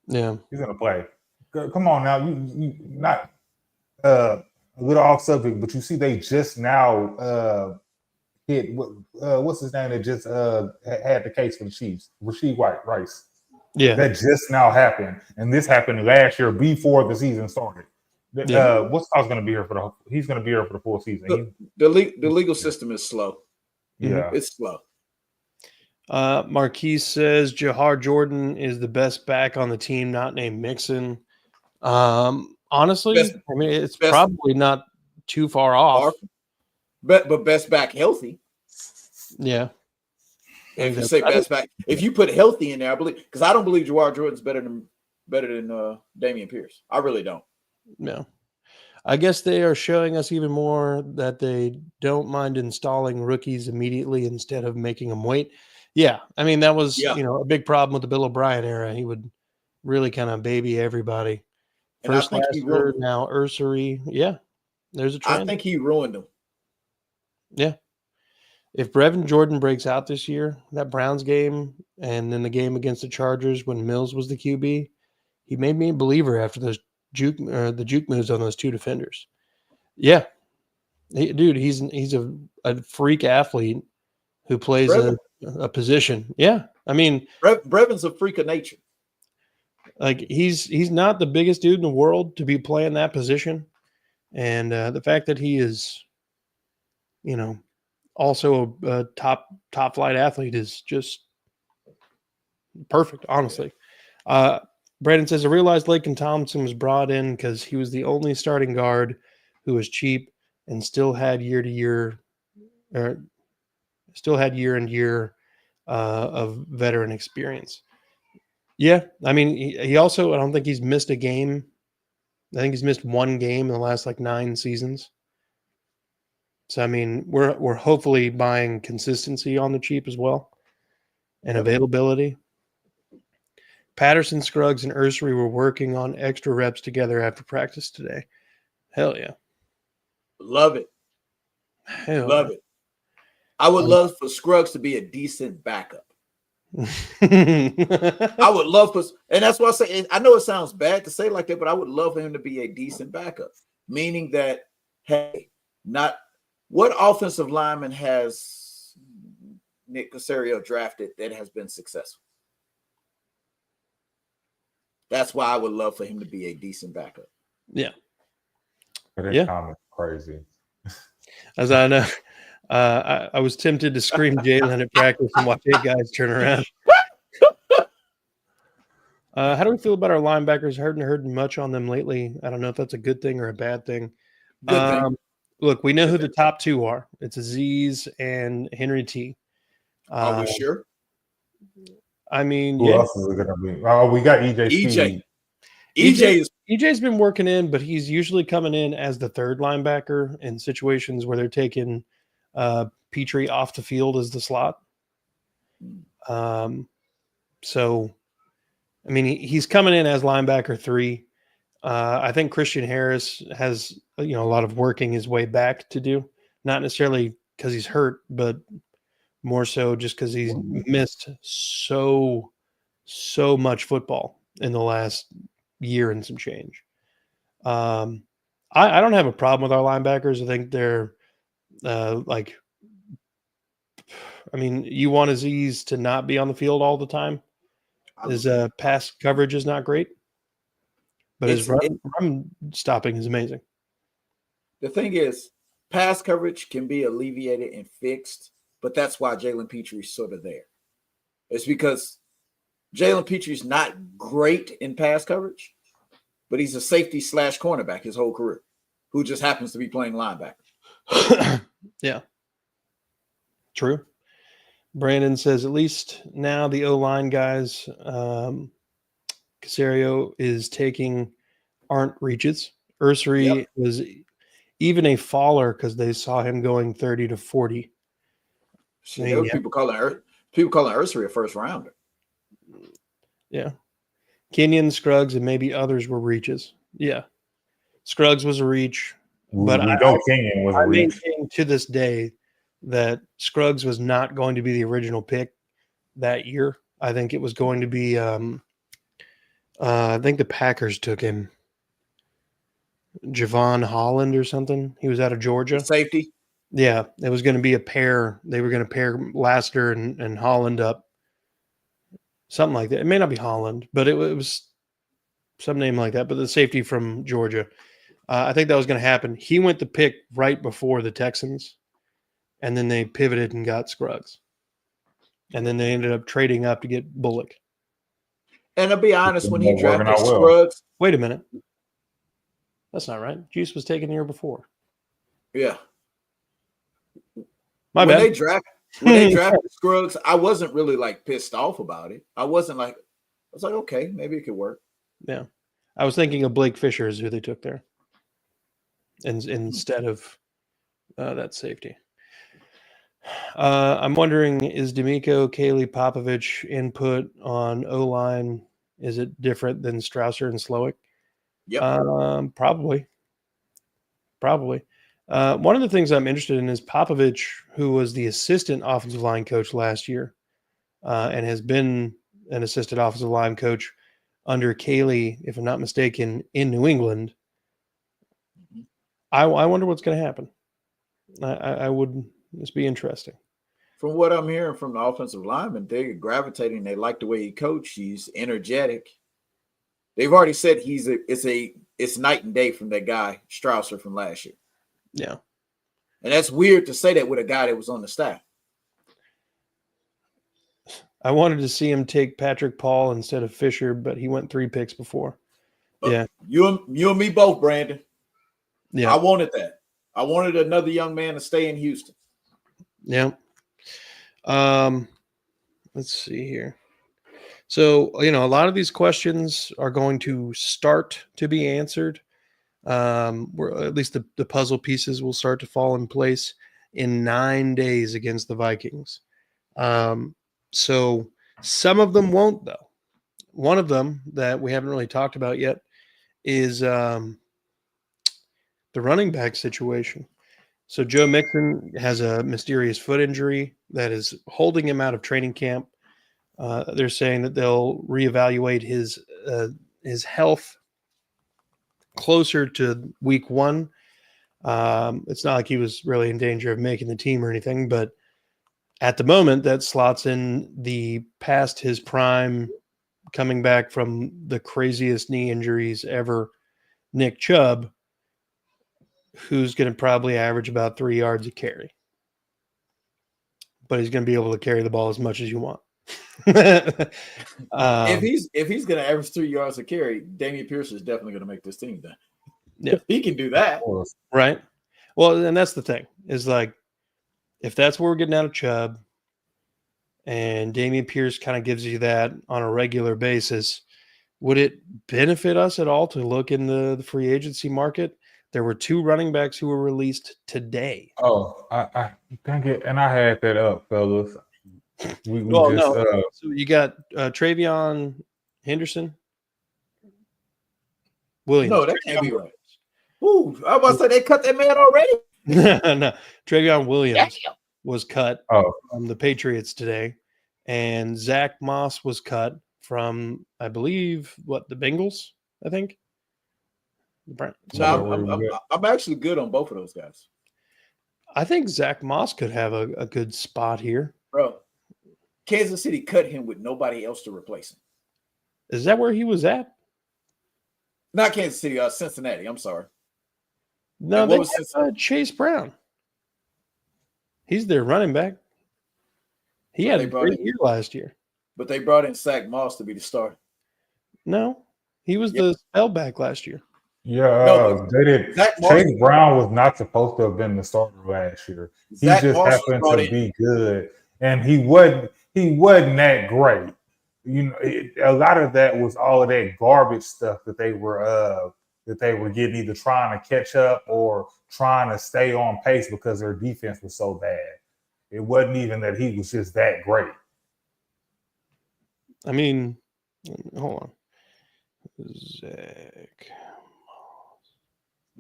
Yeah, he's gonna play. Come on now, you not a little off subject, but you see they just now hit what's his name that just had the case for the Chiefs, Rasheed Rice. Yeah, that just now happened, and this happened last year before the season started. What's going to be here for he's going to be here for the full season. The legal system is slow. Yeah, it's slow. Marquise says Jahar Jordan is the best back on the team, not named Mixon. Honestly, I mean it's probably not too far off. But best back healthy. Yeah. If you say best back, if you put healthy in there, I believe because I don't believe Jahar Jordan's better than Dameon Pierce. I really don't. No. I guess they are showing us even more that they don't mind installing rookies immediately instead of making them wait. Yeah, I mean that was a big problem with the Bill O'Brien era. He would really kind of baby everybody. First Lasker, now Ursery. Yeah, there's a trend. I think he ruined them. Yeah. If Brevin Jordan breaks out this year, that Browns game, and then the game against the Chargers when Mills was the QB, he made me a believer after those juke moves on those two defenders. Yeah, he's a freak athlete who plays a position. Yeah, I mean, Brevin's a freak of nature. Like he's not the biggest dude in the world to be playing that position, and the fact that he is, also a top flight athlete is just perfect. Honestly, Brandon says I realized Laken Tomlinson was brought in because he was the only starting guard who was cheap and still had year and year of veteran experience. Yeah, I mean, he also, I don't think he's missed a game. I think he's missed one game in the last 9 seasons. So I mean, we're hopefully buying consistency on the cheap as well, and availability. Patterson, Scruggs, and Ursery were working on extra reps together after practice today. Hell yeah. Love it. Love it. I would love for Scruggs to be a decent backup. I would love for, and that's why I say, and I know it sounds bad to say like that, but I would love for him to be a decent backup, meaning that, hey, not what offensive lineman has Nick Caserio drafted that has been successful. That's why I would love for him to be a decent backup. Yeah. That comment crazy. As I know, I was tempted to scream Jalen at practice and watch 8 guys turn around. How do we feel about our linebackers? Heard much on them lately. I don't know if that's a good thing or a bad thing. Good thing. Look, we know who Good the top 2 are. It's Aziz and Henry T. Are we sure? I mean, Who yeah. else is it going to be? Oh, we got EJ. EJ. Speed. EJ's been working in, but he's usually coming in as the third linebacker in situations where they're taking Petrie off the field as the slot. So, I mean, he's coming in as linebacker 3. I think Christian Harris has a lot of working his way back to do, not necessarily because he's hurt, but more so just because he's missed so much football in the last year and some change. I don't have a problem with our linebackers. I think they're you want Aziz to not be on the field all the time. His pass coverage is not great, but his run stopping is amazing. The thing is, pass coverage can be alleviated and fixed, but that's why Jalen Petrie's sort of there. It's because Jalen Petrie's not great in pass coverage, but he's a safety / cornerback his whole career, who just happens to be playing linebacker. Yeah. True. Brandon says, at least now the O-line guys Casario is taking aren't reaches. Ursery was even a faller because they saw him going 30 to 40. There were people calling Ursery a first rounder. Yeah. Kenyon, Scruggs, and maybe others were reaches. Yeah. Scruggs was a reach. But Kenyon was a reach. maintain to this day that Scruggs was not going to be the original pick that year. I think it was going to be I think the Packers took him. Javon Holland or something. He was out of Georgia. Safety. Yeah, it was going to be a pair. They were going to pair Laster and Holland up. Something like that. It may not be Holland, but it was some name like that. But the safety from Georgia. I think that was going to happen. He went the pick right before the Texans, and then they pivoted and got Scruggs. And then they ended up trading up to get Bullock. And to be honest, when he drafted Scruggs. Wait a minute. That's not right. Juice was taken the year before. Yeah. My bad. When they drafted Scruggs, I wasn't really pissed off about it. I was like, okay, maybe it could work. Yeah. I was thinking of Blake Fisher is who they took there. Instead of that safety. I'm wondering, is D'Amico, Kaley, Popovich input on O-line, is it different than Strausser and Slowick? Yep. Probably. One of the things I'm interested in is Popovich, who was the assistant offensive line coach last year and has been an assistant offensive line coach under Kaley, if I'm not mistaken, in New England. I wonder what's going to happen. I would just be interesting. From what I'm hearing from the offensive linemen, they're gravitating. They like the way he coaches. He's energetic. They've already said it's night and day from that guy Strausser from last year. Yeah, and that's weird to say that with a guy that was on the staff. I wanted to see him take Patrick Paul instead of Fisher, but he went 3 picks before. Yeah, you and me both, Brandon. Yeah, I wanted that. I wanted another young man to stay in Houston. Yeah. Let's see here. So, a lot of these questions are going to start to be answered. Where at least the puzzle pieces will start to fall in place in 9 days against the Vikings. So some of them won't, though. One of them that we haven't really talked about yet is the running back situation. So Joe Mixon has a mysterious foot injury that is holding him out of training camp. They're saying that they'll reevaluate his health closer to week 1. It's not like he was really in danger of making the team or anything, but at the moment that slots in the past his prime, coming back from the craziest knee injuries ever, Nick Chubb. who's going to probably average about 3 yards a carry. But he's going to be able to carry the ball as much as you want. If he's going to average 3 yards a carry, Damian Pierce is definitely going to make this team then. Yeah, he can do that, right? Well, and that's the thing is like, if that's where we're getting out of Chubb, and Damian Pierce kind of gives you that on a regular basis, would it benefit us at all to look in the free agency market? There were 2 running backs who were released today. Oh, I dang it, and I had that up, fellas. So you got Travion Henderson, Williams. No, that can't be right. Ooh, I was about to say they cut that man already. No, Travion Williams was cut from the Patriots today, and Zach Moss was cut from, I believe, the Bengals, I think. I'm actually good on both of those guys. I think Zach Moss could have a good spot here. Bro, Kansas City cut him with nobody else to replace him. Is that where he was at? Not Kansas City, Cincinnati. I'm sorry. No, they was Chase Brown. He's their running back. He had a great year last year. But they brought in Zach Moss to be the starter. No, he was the spellback last year. Yeah, they did. Chase Brown was not supposed to have been the starter last year. He just happened to be good, and he wasn't that great. You know, a lot of that was all of that garbage stuff that they were getting, either trying to catch up or trying to stay on pace because their defense was so bad. It wasn't even that he was just that great. I mean, hold on.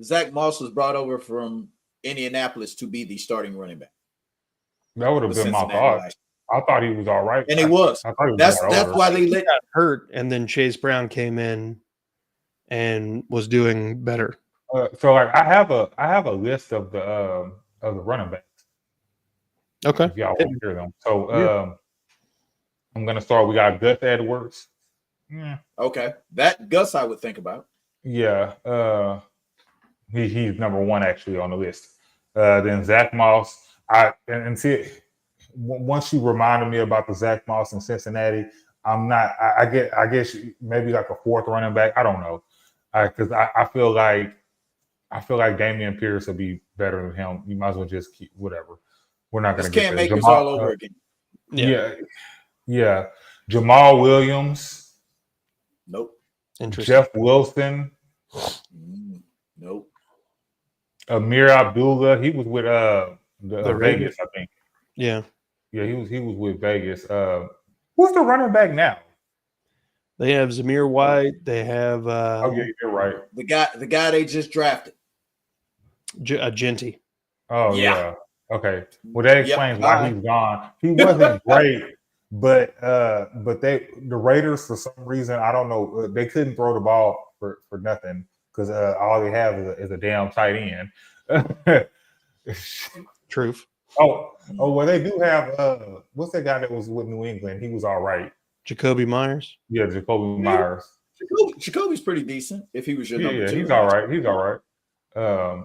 Zach Moss was brought over from Indianapolis to be the starting running back. That would have been my thought. I thought he was all right. And he was. I thought he was that's why they got hurt, and then Chase Brown came in and was doing better. So like I have a list of the running backs. Okay. If y'all want to hear them. So I'm gonna start. We got Gus Edwards. Okay. That Gus I would think about. Yeah. He's number 1 actually on the list. Then Zach Moss. Once you reminded me about the Zach Moss in Cincinnati, I'm not. I guess maybe like a 4th running back. I don't know, because I feel like Damian Pierce will be better than him. You might as well just keep whatever. We're not going to get make this all over again. Yeah. Jamal Williams. Nope. Interesting. Jeff Wilson. Nope. Amir Abdullah. He was with the Vegas, I think. Yeah. Yeah, he was with Vegas. Who's the running back now? They have Zamir White. They have yeah, you're right. The guy they just drafted. Genty. Oh yeah. Okay. Well, that explains why he's gone. He wasn't great, but the Raiders, for some reason, I don't know, they couldn't throw the ball for nothing because all they have is a damn tight end. Truth. Oh, well, they do have what's that guy that was with New England? He was all right. Jacoby Myers. Yeah, Jacoby Myers. Jacoby's pretty decent if he was your number 2. He's all right. He's all right.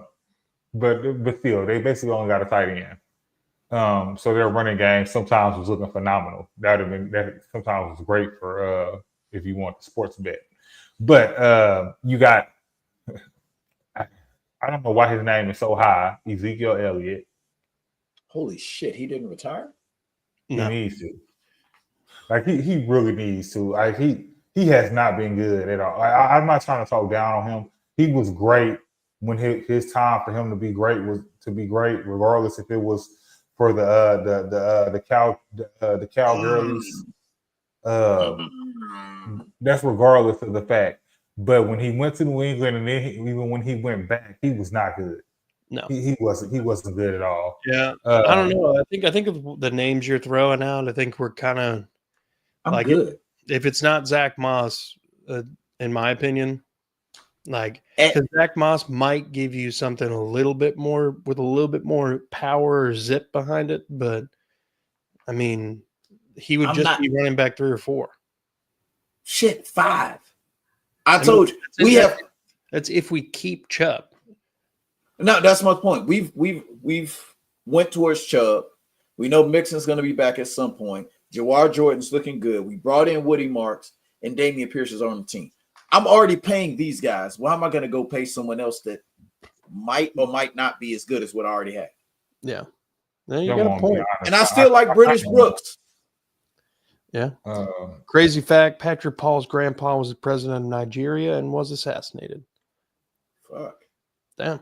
But still, they basically only got a tight end. So their running game sometimes was looking phenomenal. That sometimes was great for if you want the sports bet. But you got I don't know why his name is so high, Ezekiel Elliott. Holy shit, he didn't retire? He needs to. Like he really needs to. Like he has not been good at all. I'm not trying to talk down on him. He was great when his time for him to be great was to be great, regardless if it was for the Cowgirls. That's regardless of the fact. But when he went to New England, and then even when he went back, he was not good. No, he wasn't good at all. Yeah, I don't know. I think of the names you're throwing out. I think we're kind of like good. If it's not Zach Moss, in my opinion, like Zach Moss might give you something a little bit more with a little bit more power or zip behind it, but I mean, he would be running back 3 or 4. Shit, 5. I told you we have. That's if we keep Chubb. No, that's my point. We've went towards Chubb. We know Mixon's going to be back at some point. Jawar Jordan's looking good. We brought in Woody Marks, and Damian Pierce is on the team. I'm already paying these guys. Why am I going to go pay someone else that might or might not be as good as what I already have? Yeah. No, you got a point. And I still like British Brooks. Yeah. Crazy fact, Patrick Paul's grandpa was the president of Nigeria and was assassinated. Fuck. Damn.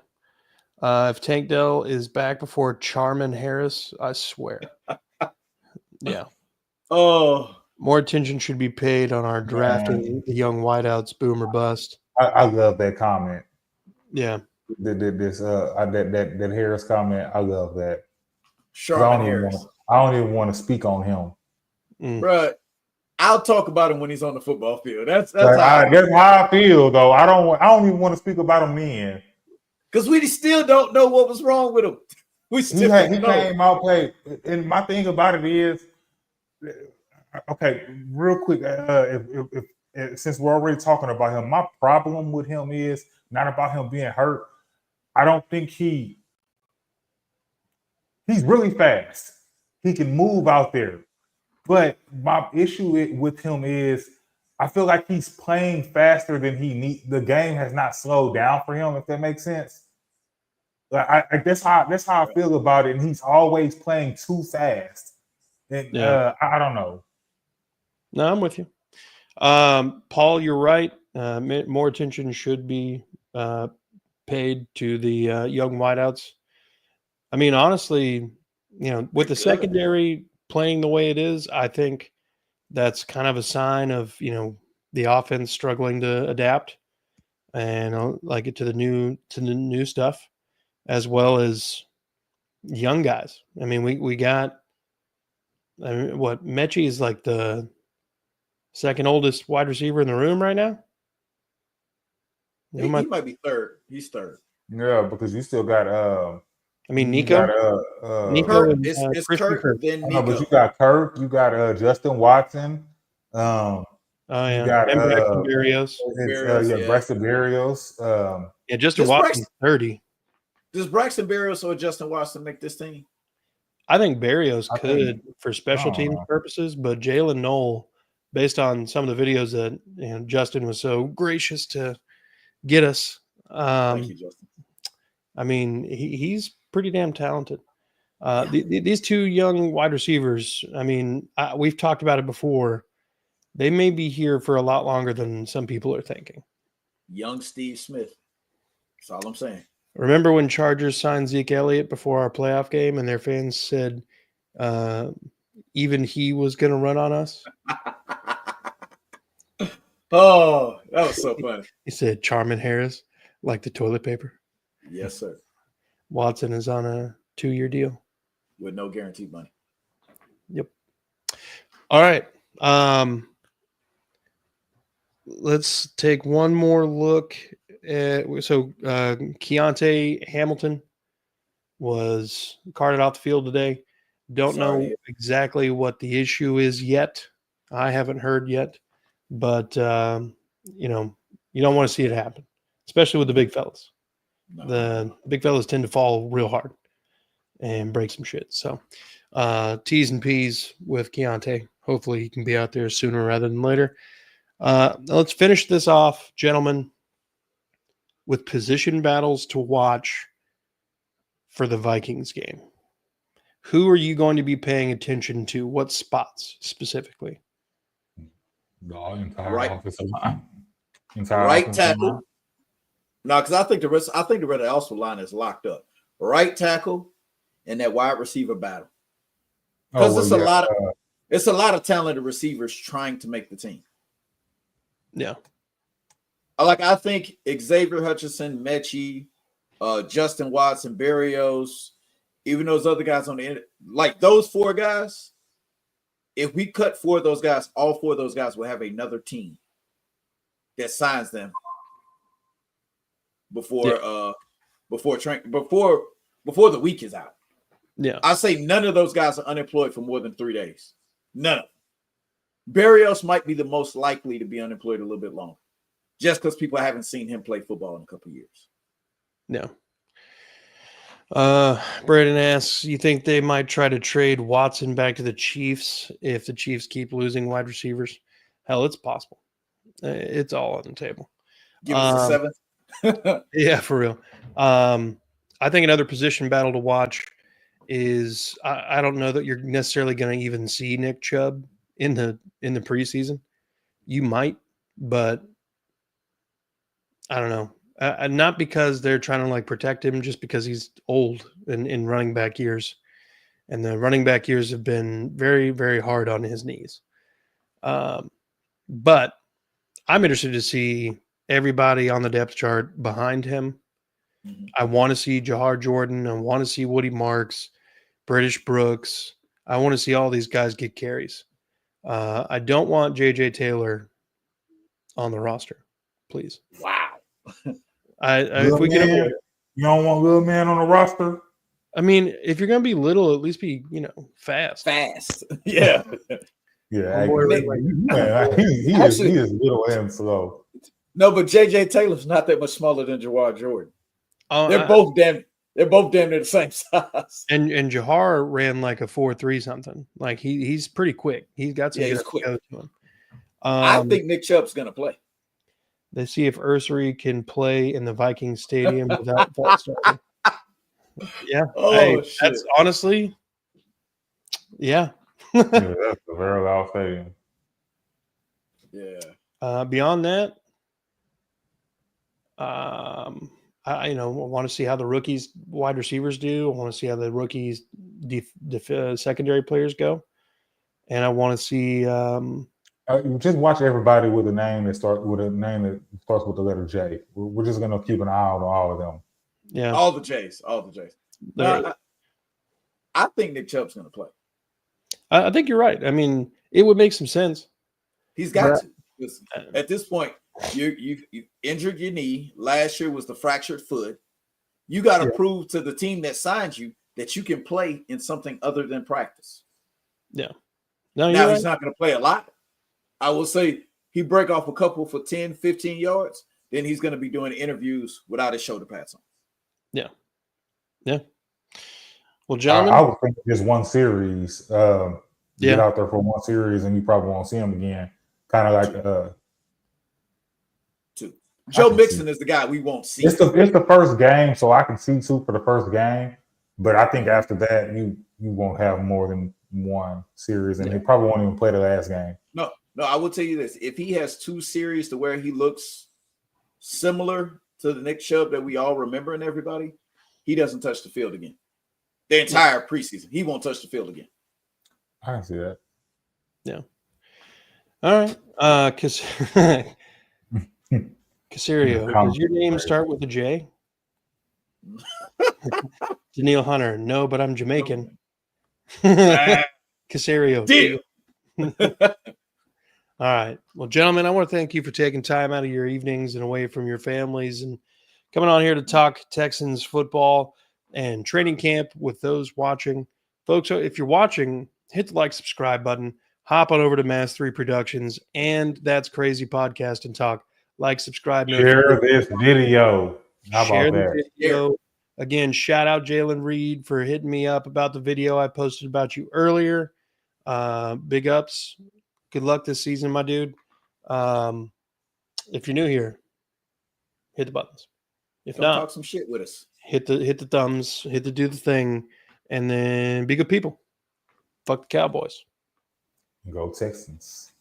If Tank Dell is back before Charmin Harris, I swear. Yeah. Oh. More attention should be paid on our drafting the young wideouts, boom or bust. I love that comment. Yeah. That Harris comment, I love that. Charmin Harris. I don't even want to speak on him. Bro, I'll talk about him when he's on the football field. That's how I feel, though. I don't even want to speak about him then. Because we still don't know what was wrong with him. We still he came out played. And my thing about it is, okay, real quick, if since we're already talking about him, my problem with him is not about him being hurt. I don't think he's really fast. He can move out there. But my issue with him is I feel like he's playing faster than he needs. The game has not slowed down for him, if that makes sense. Like that's how I feel about it. And he's always playing too fast. And I don't know. No, I'm with you. Paul, you're right. More attention should be paid to the young wideouts. I mean, honestly, with the secondary playing the way it is, I think that's kind of a sign of, the offense struggling to adapt and like it to the new stuff, as well as young guys. I mean, we got Mechie is like the second oldest wide receiver in the room right now. He might be third. He's third. Yeah, because you still got Nico. Nico it's Kirk. Then Nico. No, but you got Kirk. You got Justin Watson. You got Braxton Berrios. Braxton Berrios. Justin Watson's 30. Does Braxton Berrios or Justin Watson make this team? I think Berrios could for special teams purposes, but Jalen Knoll, based on some of the videos that Justin was so gracious to get us. Thank you, Justin. I mean, he's pretty damn talented. These two young wide receivers, I mean, we've talked about it before. They may be here for a lot longer than some people are thinking. Young Steve Smith. That's all I'm saying. Remember when Chargers signed Zeke Elliott before our playoff game and their fans said even he was going to run on us? Oh, that was so funny. He said Charmin Harris, like the toilet paper. Yes, sir. Watson is on a 2-year deal. With no guaranteed money. Yep. All right. Let's take one more look at Keontae Hamilton was carted off the field today. Don't know exactly what the issue is yet. I haven't heard yet, but you don't want to see it happen, especially with the big fellas. No. The big fellas tend to fall real hard and break some shit. So T's and P's with Keontae. Hopefully he can be out there sooner rather than later. Let's finish this off, gentlemen, with position battles to watch for the Vikings game. Who are you going to be paying attention to? What spots specifically? The entire offensive line. Right tackle. No, because I think the rest of the offensive line is locked up. Right tackle and that wide receiver battle. Because it's a lot of talented receivers trying to make the team. Yeah. I think Xavier Hutchinson, Mechie, Justin Watson, Berrios, even those other guys on the end, like those four guys, if we cut four of those guys, all four of those guys will have another team that signs them before the week is out. Yeah. I say none of those guys are unemployed for more than 3 days. None of them. Berrios might be the most likely to be unemployed a little bit longer, just because people haven't seen him play football in a couple of years. No. Brandon asks, you think they might try to trade Watson back to the Chiefs if the Chiefs keep losing wide receivers? Hell, it's possible. It's all on the table. Give us a 7th. Yeah, for real. I think another position battle to watch is I don't know that you're necessarily going to even see Nick Chubb in the preseason. You might, but I don't know. Not because they're trying to like protect him, just because he's old in running back years, and the running back years have been very, very hard on his knees. But I'm interested to see everybody on the depth chart behind him. I want to see Jahar Jordan. I want to see Woody Marks, British Brooks. I want to see all these guys get carries. I don't want JJ Taylor on the roster, please. Wow. If we can avoid it. You don't want little man on the roster? I mean, if you're going to be little, at least be, fast. Fast. Yeah. Yeah. He is little and slow. No, but JJ Taylor's not that much smaller than Jahar Jordan. They're both damn near the same size. And Jahar ran like a 4.3 something. Like he's pretty quick. He's got some he's good quick. go to him. I think Nick Chubb's going to play. They see if Ursary can play in the Vikings stadium without that starting. Yeah. Shit. That's honestly, yeah. Yeah, that's a very loud stadium. Yeah. Beyond that, I want to see how the rookies wide receivers do. I want to see how the rookies secondary players go, and I want to see. Just watch everybody with a name that starts with the letter J. We're just gonna keep an eye on all of them. Yeah, all the J's. No, I think Nick Chubb's going to play. I think you're right. I mean, it would make some sense. He's got to. At this point, you injured your knee. Last year was the fractured foot. You got to prove to the team that signed you that you can play in something other than practice. Yeah. Now he's not going to play a lot. I will say he break off a couple for 10, 15 yards. Then he's going to be doing interviews without his shoulder pads on. Yeah. Yeah. Well, gentlemen, I would think just one series. Get out there for one series, and you probably won't see him again. Kind of like two. Joe Mixon is the guy we won't see. It's the first game, so I can see two for the first game. But I think after that, you won't have more than one series, and he probably won't even play the last game. No, I will tell you this: if he has two series to where he looks similar to the Nick Chubb that we all remember and everybody, he doesn't touch the field again. The entire preseason, he won't touch the field again. I can see that. Yeah. All right. Casario, does your name start with a J? Daniil Hunter. No, but I'm Jamaican. Casario. Deal. All right. Well, gentlemen, I want to thank you for taking time out of your evenings and away from your families and coming on here to talk Texans football and training camp with those watching. Folks, if you're watching, hit the like, subscribe button, hop on over to Mass 3 Productions and That's Crazy Podcast and Talk. Like, subscribe. Share this video. How about that? Video. Again, shout out Jalen Reed for hitting me up about the video I posted about you earlier. Big ups. Good luck this season, my dude. If you're new here, hit the buttons. If not, talk some shit with us. Hit the thumbs, do the thing, and then be good people. Fuck the Cowboys. Go Texans.